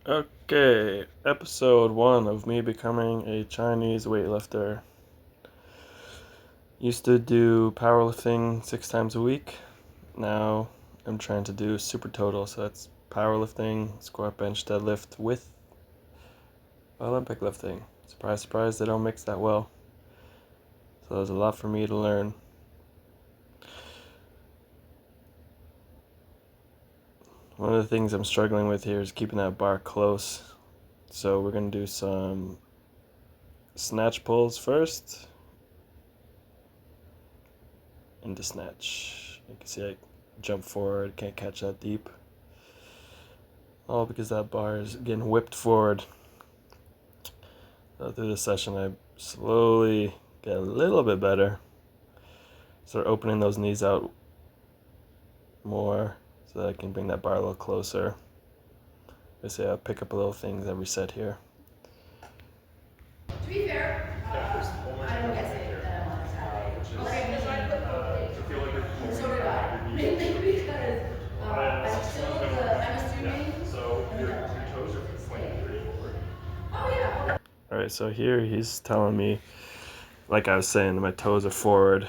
Okay, episode 1 of me becoming a Chinese weightlifter. Used to do powerlifting 6 times a week. Now I'm trying to do super total, so that's powerlifting, squat, bench, deadlift with Olympic lifting. Surprise, surprise, they don't mix that well. So there's a lot for me to learn. One of the things I'm struggling with here is keeping that bar close. So we're going to do some snatch pulls first. Into snatch. You can see I jump forward, can't catch that deep. All because that bar is getting whipped forward. So through this session, I slowly get a little bit better. Start opening those knees out more so that I can bring that bar a little closer. Basically, I'll pick up little things every set here. To be fair, I don't guess it that I'm on Saturday. Okay, because I put both. So did I. Mainly because I'm assuming. So your toes are pointing pretty forward. Oh yeah. Okay. Alright, so here he's telling me, like I was saying, my toes are forward.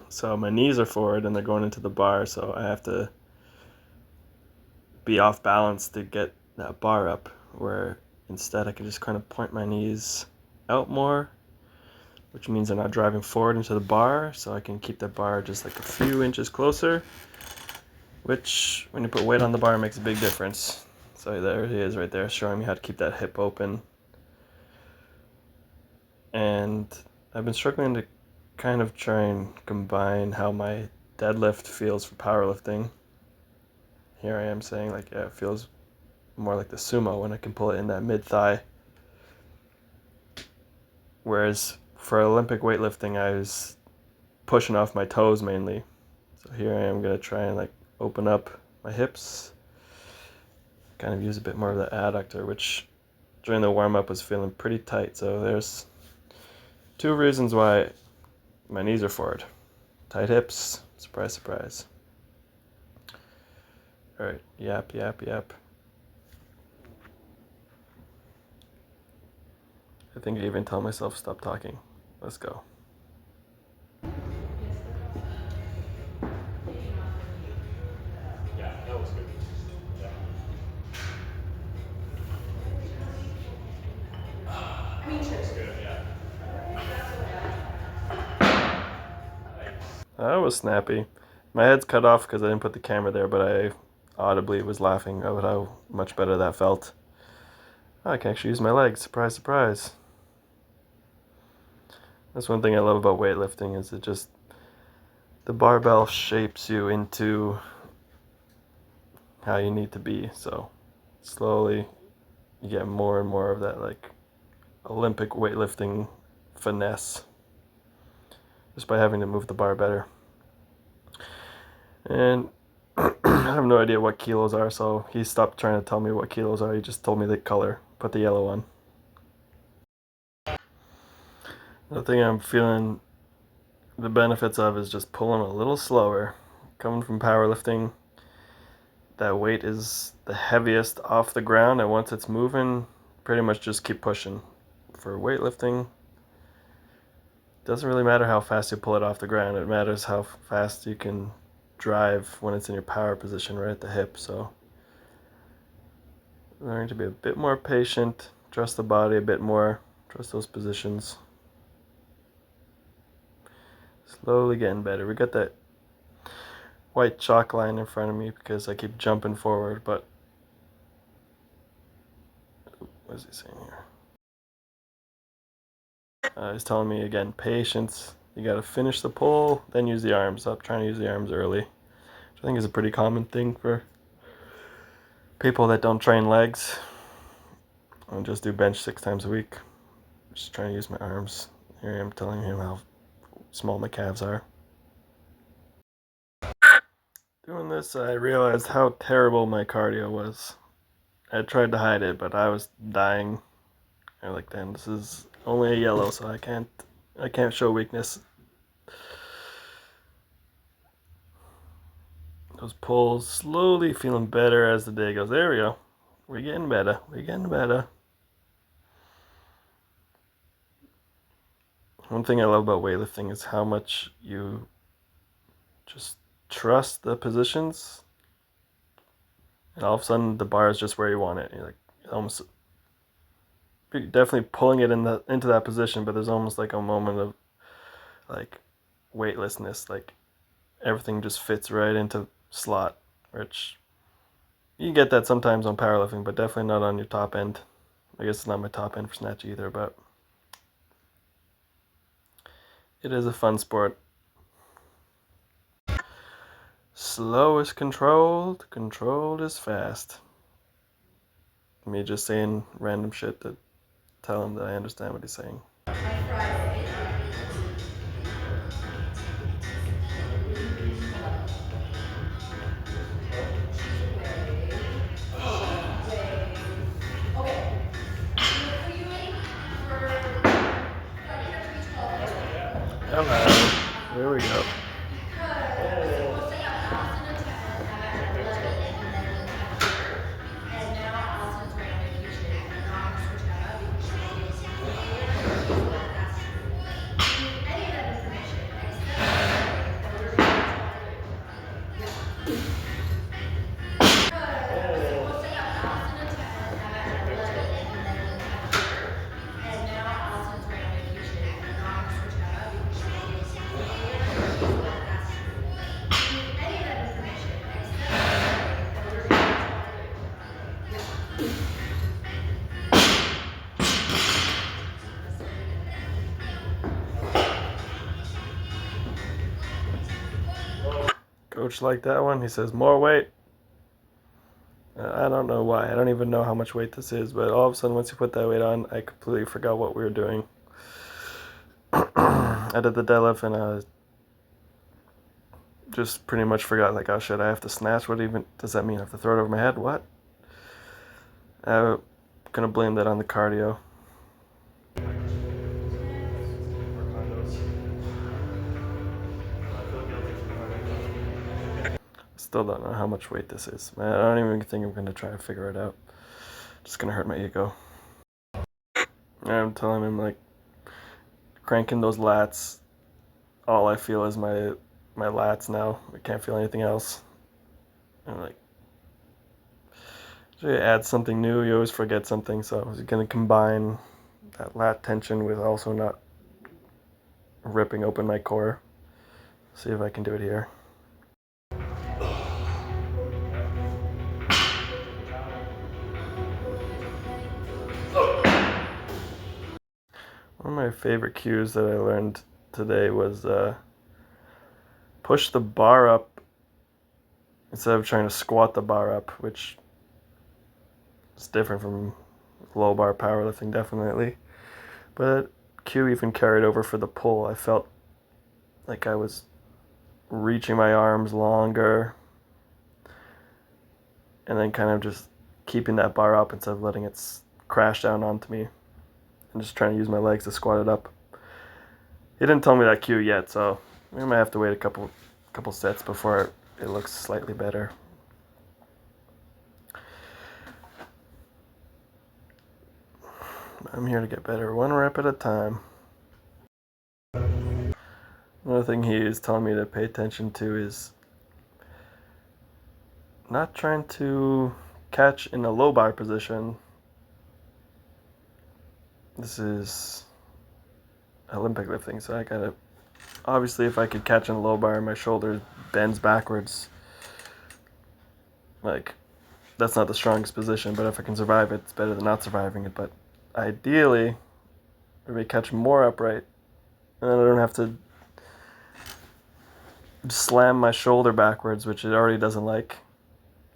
So my knees are forward and they're going into the bar, so I have to be off balance to get that bar up, where instead I can just kind of point my knees out more, which means they're not driving forward into the bar, so I can keep the bar just like a few inches closer, which when you put weight on the bar makes a big difference. So there he is right there showing me how to keep that hip open. And I've been struggling to kind of try and combine how my deadlift feels for powerlifting. Here I am saying like, yeah, it feels more like the sumo when I can pull it in that mid-thigh. Whereas for Olympic weightlifting, I was pushing off my toes mainly. So here I am going to try and like open up my hips, kind of use a bit more of the adductor, which during the warm-up was feeling pretty tight. So there's two reasons why my knees are forward. Tight hips, surprise, surprise. All right, yap, yap, yap. I think I even tell myself stop talking. Let's go. Yeah, that was good. Yeah. I mean, sure. Good, yeah. That was snappy. My head's cut off because I didn't put the camera there, but I audibly was laughing about how much better that felt. Oh, I can actually use my legs. Surprise, surprise. That's one thing I love about weightlifting is the barbell shapes you into how you need to be. So slowly you get more and more of that like Olympic weightlifting finesse just by having to move the bar better. And I have no idea what kilos are, so he stopped trying to tell me what kilos are. He just told me the color. Put the yellow on. The thing I'm feeling the benefits of is just pulling a little slower. Coming from powerlifting, that weight is the heaviest off the ground, and once it's moving, pretty much just keep pushing. For weightlifting, doesn't really matter how fast you pull it off the ground. It matters how fast you can drive when it's in your power position right at the hip. So learning to be a bit more patient, trust the body a bit more, trust those positions. Slowly getting better. We got that white chalk line in front of me because I keep jumping forward, but what is he saying here? He's telling me again, patience. You got to finish the pull, then use the arms. Stop trying to use the arms early, which I think is a pretty common thing for people that don't train legs. I'll just do bench 6 times a week. Just trying to use my arms. Here I am telling him how small my calves are. Doing this, I realized how terrible my cardio was. I tried to hide it, but I was dying. I like, damn, this is only a yellow, so I can't show weakness. Those pulls slowly feeling better as the day goes. There we go. We're getting better. We're getting better. One thing I love about weightlifting is how much you just trust the positions, and all of a sudden the bar is just where you want it. You're like almost definitely pulling it into that position, but there's almost like a moment of like weightlessness, like everything just fits right into slot, which you get that sometimes on powerlifting, but definitely not on your top end. I guess it's not my top end for snatch either, but it is a fun sport. Slow is controlled, controlled is fast. Me just saying random shit to tell him that I understand what he's saying. On Friday, okay. For you, for Friday after each qualification. Hello. There we go. Because I was supposed to have Allison at 11, and then at dinner, and now Allison's right on vacation, and I'm not gonna switch Emma because she's any of that information except for order of because I was supposed to have Allison at 11, and then at dinner, and now Allison's right on vacation, and I'm not gonna switch Emma because she's any of that information except for order of Coach liked that one. He says more weight. I don't know why. I don't even know how much weight this is, but all of a sudden, once you put that weight on, I completely forgot what we were doing. I did the deadlift and I just pretty much forgot, like, oh shit, I have to snatch. What even does that mean? I have to throw it over my head? What? I'm gonna blame that on the cardio. Still don't know how much weight this is. Man, I don't even think I'm gonna try to figure it out. Just gonna hurt my ego. I'm telling him, like, cranking those lats, all I feel is my lats now. I can't feel anything else. And like, so you add something new, you always forget something. So I was gonna combine that lat tension with also not ripping open my core. See if I can do it here. One of my favorite cues that I learned today was push the bar up instead of trying to squat the bar up, which is different from low bar powerlifting, definitely. But cue even carried over for the pull. I felt like I was reaching my arms longer and then kind of just keeping that bar up instead of letting it crash down onto me and just trying to use my legs to squat it up. He didn't tell me that cue yet, so we might have to wait a couple sets before it looks slightly better. I'm here to get better, one rep at a time. Another thing he is telling me to pay attention to is not trying to catch in a low bar position. This is Olympic lifting, so I gotta, obviously if I could catch in a low bar and my shoulder bends backwards, like, that's not the strongest position, but if I can survive it, it's better than not surviving it. But ideally, if I catch more upright, and then I don't have to slam my shoulder backwards, which it already doesn't like.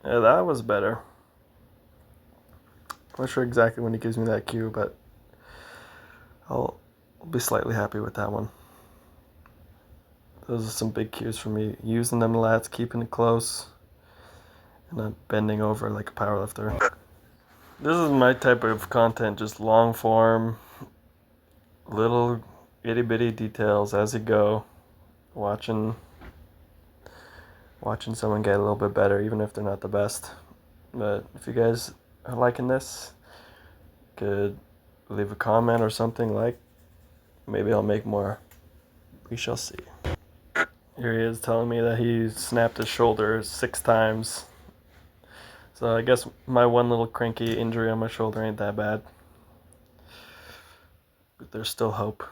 Yeah, that was better. I'm not sure exactly when he gives me that cue, but I'll be slightly happy with that one. Those are some big cues for me. Using them lats, keeping it close, and not bending over like a powerlifter. This is my type of content, just long form, little itty bitty details as you go. Watching someone get a little bit better, even if they're not the best. But if you guys are liking this, could leave a comment or something. Like, maybe I'll make more. We shall see. Here he is telling me that he snapped his shoulder 6 times. So I guess my one little cranky injury on my shoulder ain't that bad. But there's still hope.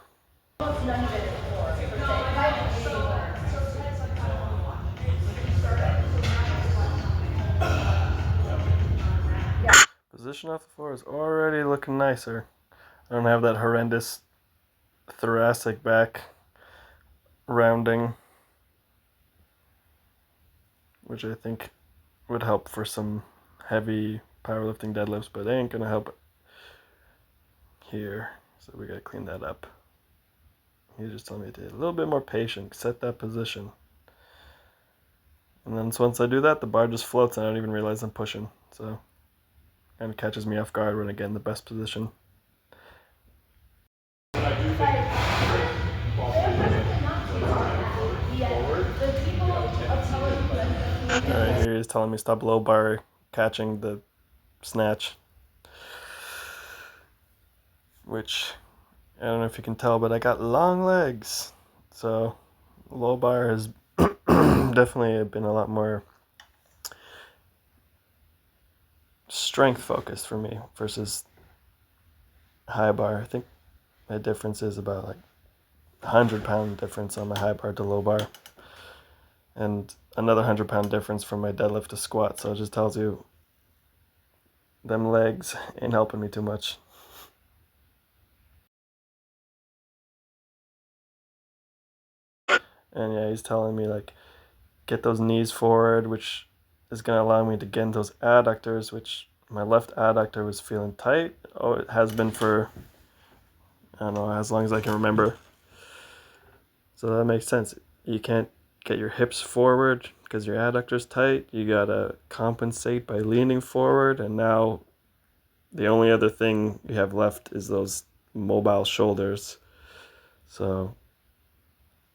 Position off the floor is already looking nicer. I don't have that horrendous thoracic back rounding, which I think would help for some heavy powerlifting deadlifts, but they ain't gonna help here. So we gotta clean that up. He just told me to be a little bit more patient, set that position. And then once I do that, the bar just floats and I don't even realize I'm pushing. So kind of catches me off guard when I get in the best position. Alright, here he's telling me stop low bar catching the snatch. Which, I don't know if you can tell, but I got long legs. So low bar has definitely been a lot more strength focused for me versus high bar. I think my difference is about like 100-pound difference on my high bar to low bar, and another 100-pound difference from my deadlift to squat. So it just tells you them legs ain't helping me too much. And yeah, he's telling me like get those knees forward, which is going to allow me to get into those adductors, which my left adductor was feeling tight. Oh, it has been for, I don't know, as long as I can remember. So that makes sense. You can't get your hips forward because your adductor's tight. You got to compensate by leaning forward. And now the only other thing you have left is those mobile shoulders. So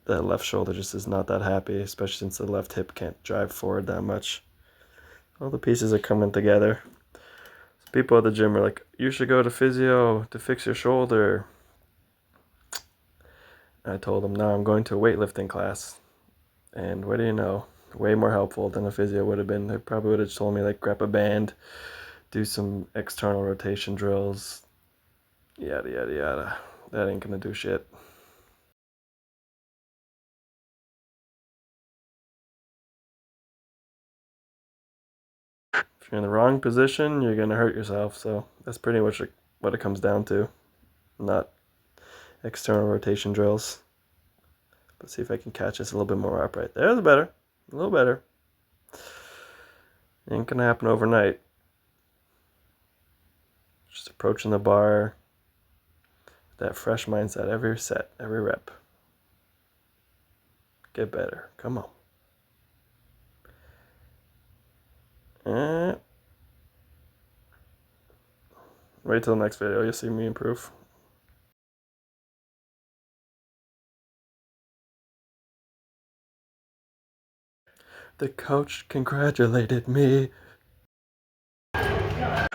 that left shoulder just is not that happy, especially since the left hip can't drive forward that much. All the pieces are coming together. So people at the gym are like, you should go to physio to fix your shoulder. I told them, no, I'm going to a weightlifting class. And what do you know? Way more helpful than a physio would have been. They probably would have told me, like, grab a band, do some external rotation drills, yada, yada, yada. That ain't gonna do shit. If you're in the wrong position, you're gonna hurt yourself. So that's pretty much what it comes down to. Not external rotation drills. Let's see if I can catch this a little bit more upright. There's better. A little better. Ain't gonna happen overnight. Just approaching the bar. That fresh mindset every set, every rep. Get better. Come on. Wait till the next video. You'll see me improve. The coach congratulated me. Give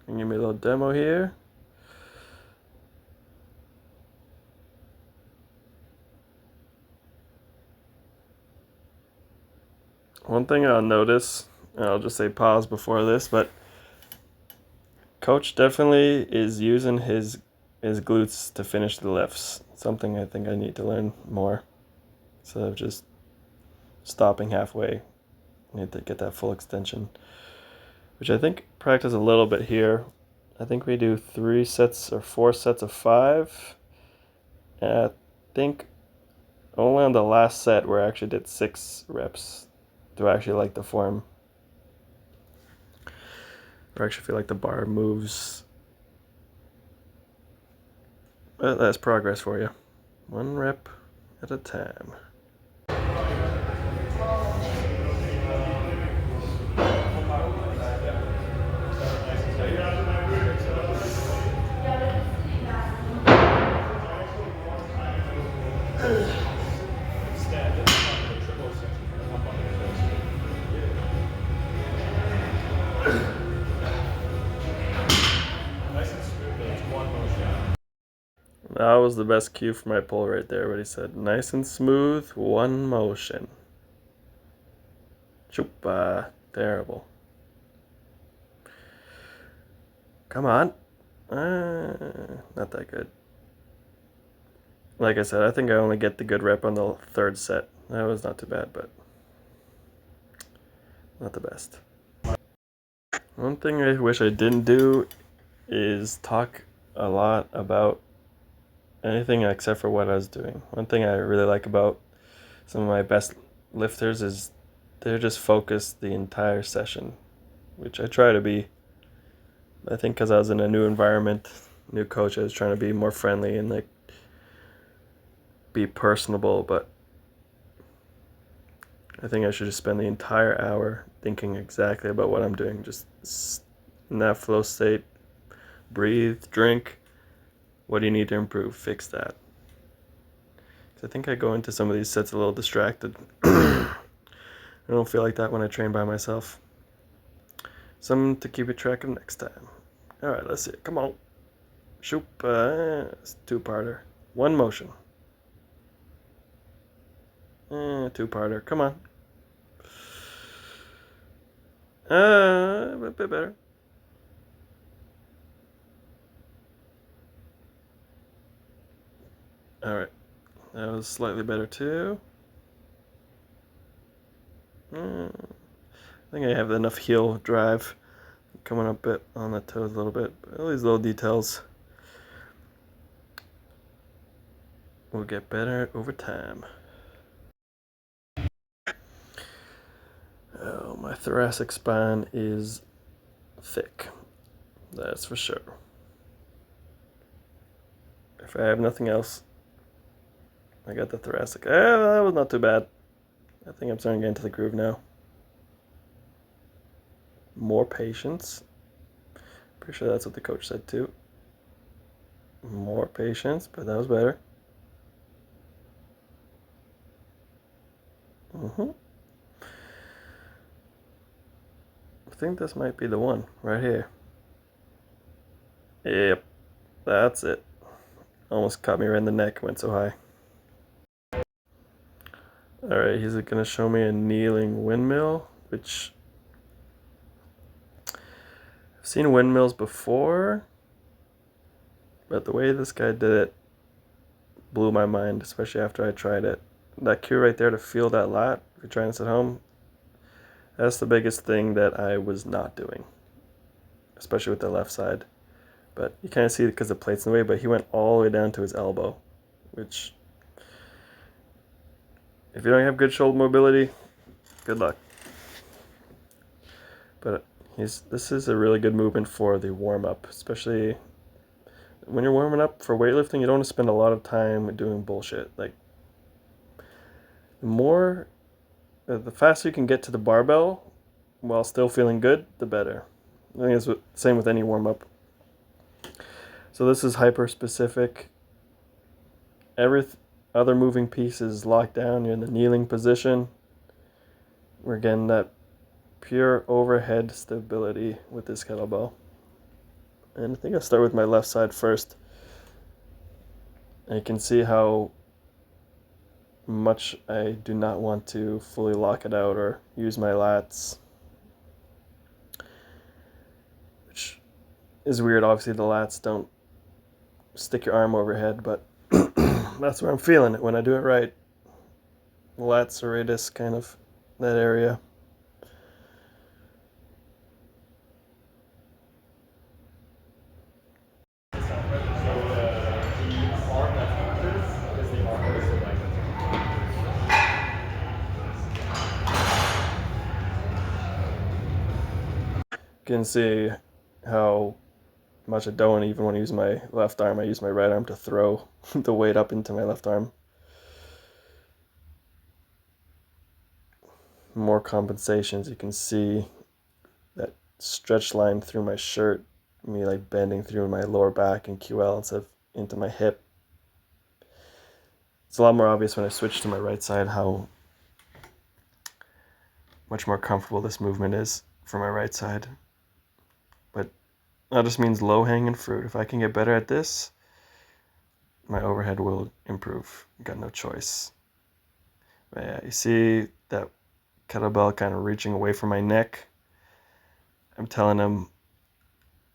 me a little demo here. One thing I'll notice, and I'll just say pause before this, but coach definitely is using his glutes to finish the lifts. Something I think I need to learn more. Instead of just stopping halfway. I need to get that full extension. Which I think practice a little bit here. I think we do 3 sets or 4 sets of 5. And I think only on the last set where I actually did 6 reps do I actually like the form. Or I actually feel like the bar moves. But that's progress for you. 1 rep at a time. That was the best cue for my pull right there. What he said, nice and smooth, one motion. Chupa, terrible. Come on. Not that good. Like I said, I think I only get the good rep on the third set. That was not too bad, but not the best. One thing I wish I didn't do is talk a lot about anything except for what I was doing. One thing I really like about some of my best lifters is they're just focused the entire session, which I try to be. I think because I was in a new environment, new coach, I was trying to be more friendly and like be personable, but I think I should just spend the entire hour thinking exactly about what I'm doing, just in that flow state. Breathe, drink. What do you need to improve? Fix that. I think I go into some of these sets a little distracted. I don't feel like that when I train by myself. Something to keep a track of next time. All right, let's see it. Come on. Shoop. It's two-parter. One motion. Two-parter. Come on. A bit better. All right. That was slightly better too. I think I have enough heel drive. Coming up a bit on the toes a little bit. But all these little details will get better over time. Oh, my thoracic spine is thick. That's for sure. If I have nothing else, I got the thoracic. That was not too bad. I think I'm starting to get into the groove now. More patience. Pretty sure that's what the coach said too. More patience, but that was better. I think this might be the one right here. Yep, that's it. Almost caught me right in the neck, went so high. Alright, he's gonna show me a kneeling windmill, which I've seen windmills before, but the way this guy did it blew my mind, especially after I tried it. That cue right there to feel that lat, if you're trying this at home, that's the biggest thing that I was not doing, especially with the left side. But you kind of see it because the plate's in the way, but he went all the way down to his elbow, which, if you don't have good shoulder mobility, good luck. But this is a really good movement for the warm-up, especially when you're warming up for weightlifting. You don't want to spend a lot of time doing bullshit. Like, the faster you can get to the barbell while still feeling good, the better. I think it's the same with any warm-up. So this is hyper-specific. Every other moving piece is locked down. You're in the kneeling position. We're getting that pure overhead stability with this kettlebell. And I think I'll start with my left side first. And you can see how much I do not want to fully lock it out or use my lats. Which is weird. Obviously the lats don't stick your arm overhead, but that's where I'm feeling it when I do it right. Lat serratus, kind of that area. You can see how much I don't even want to use my left arm. I use my right arm to throw the weight up into my left arm. More compensations. You can see that stretch line through my shirt, me like bending through my lower back and QL instead of into my hip. It's a lot more obvious when I switch to my right side how much more comfortable this movement is for my right side. But that just means low hanging fruit. If I can get better at this, my overhead will improve. Got no choice. But yeah, you see that kettlebell kind of reaching away from my neck. I'm telling him,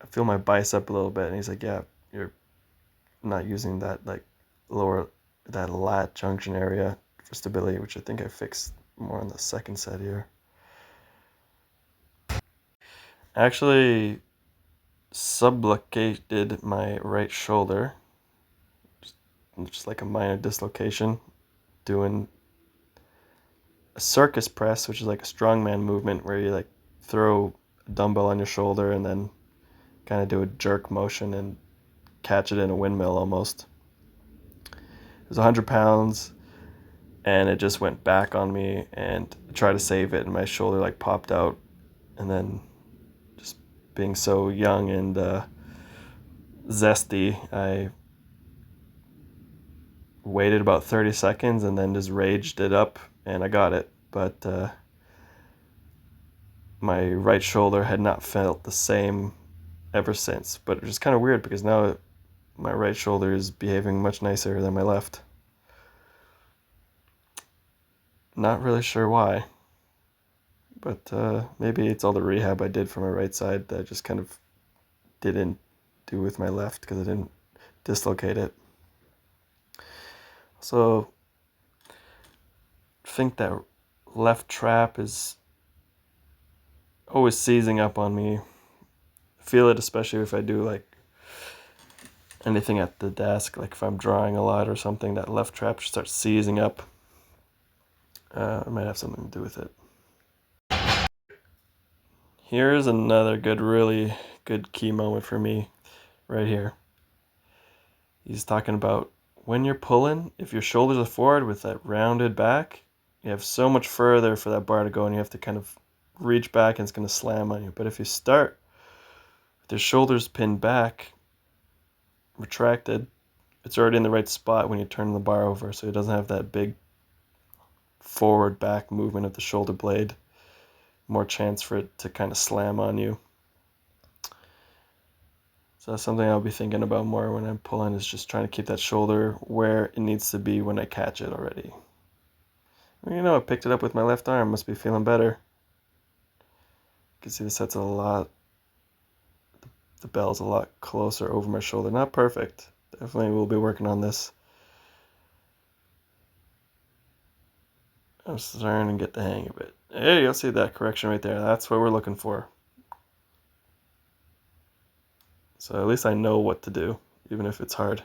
I feel my bicep a little bit, and he's like, yeah, you're not using that like that lat junction area for stability, which I think I fixed more on the second set here. I actually subluxated my right shoulder, just like a minor dislocation, doing a circus press, which is like a strongman movement where you like throw a dumbbell on your shoulder and then kind of do a jerk motion and catch it in a windmill almost. It was 100 pounds and it just went back on me, and I tried to save it and my shoulder like popped out, and then just being so young and zesty, I waited about 30 seconds and then just raged it up and I got it. But my right shoulder had not felt the same ever since. But it was kind of weird because now my right shoulder is behaving much nicer than my left. Not really sure why, but maybe it's all the rehab I did for my right side that I just kind of didn't do with my left because I didn't dislocate it. So I think that left trap is always seizing up on me. I feel it especially if I do like anything at the desk, like if I'm drawing a lot or something, that left trap starts seizing up. It might have something to do with it. Here's another really good key moment for me right here. He's talking about when you're pulling, if your shoulders are forward with that rounded back, you have so much further for that bar to go and you have to kind of reach back and it's going to slam on you. But if you start with your shoulders pinned back, retracted, it's already in the right spot when you turn the bar over, so it doesn't have that big forward back movement of the shoulder blade. More chance for it to kind of slam on you. So that's something I'll be thinking about more when I'm pulling, is just trying to keep that shoulder where it needs to be when I catch it already. Well, you know, I picked it up with my left arm, must be feeling better. You can see the set's a lot, the bell's a lot closer over my shoulder. Not perfect. Definitely will be working on this. I'm starting to get the hang of it. Hey, you'll see that correction right there. That's what we're looking for. So at least I know what to do, even if it's hard.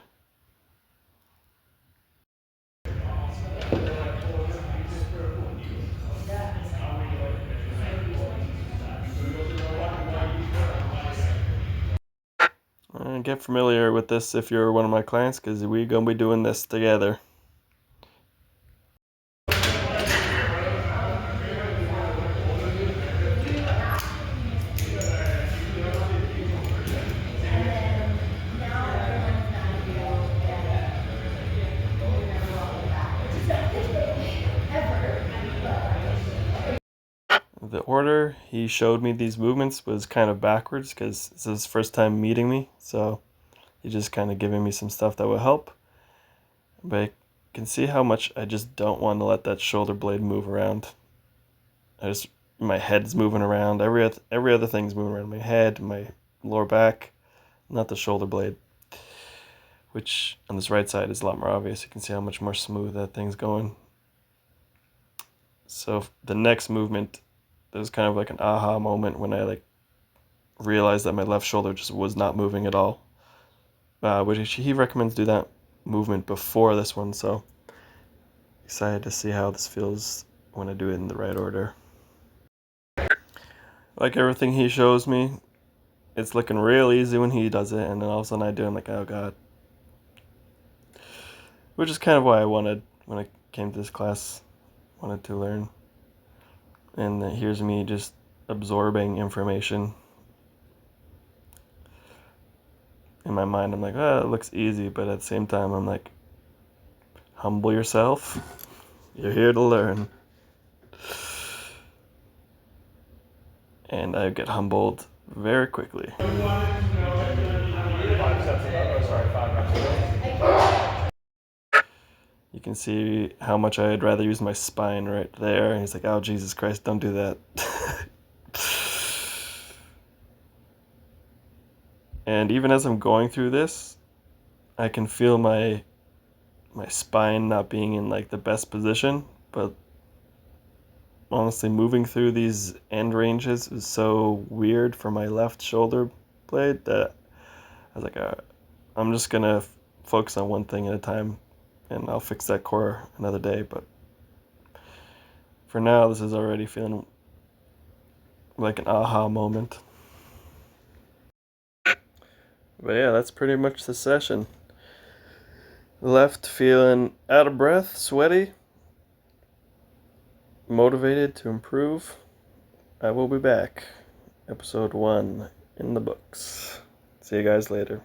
Get familiar with this if you're one of my clients, because we're going to be doing this together. The order he showed me these movements was kind of backwards because it's his first time meeting me, so he's just kind of giving me some stuff that will help. But I can see how much I just don't want to let that shoulder blade move around. My head's moving around. Every other thing's moving around. My head, my lower back, not the shoulder blade. Which on this right side is a lot more obvious. You can see how much more smooth that thing's going. So the next movement, there's kind of like an aha moment when I like realized that my left shoulder just was not moving at all. Which he recommends do that movement before this one, so excited to see how this feels when I do it in the right order. Like everything he shows me, it's looking real easy when he does it, and then all of a sudden I do it, I'm like, oh god. Which is kind of why I wanted, when I came to this class, wanted to learn. And here's me just absorbing information. In my mind, I'm like, oh, it looks easy, but at the same time, I'm like, humble yourself. You're here to learn. And I get humbled very quickly. can see how much I'd rather use my spine right there. And he's like, oh, Jesus Christ, don't do that. And even as I'm going through this, I can feel my spine not being in like the best position, but honestly moving through these end ranges is so weird for my left shoulder blade that I was like, I'm just gonna focus on one thing at a time, and I'll fix that core another day. But for now, this is already feeling like an aha moment. But yeah, that's pretty much the session. Left feeling out of breath, sweaty, motivated to improve. I will be back. Episode 1 in the books. See you guys later.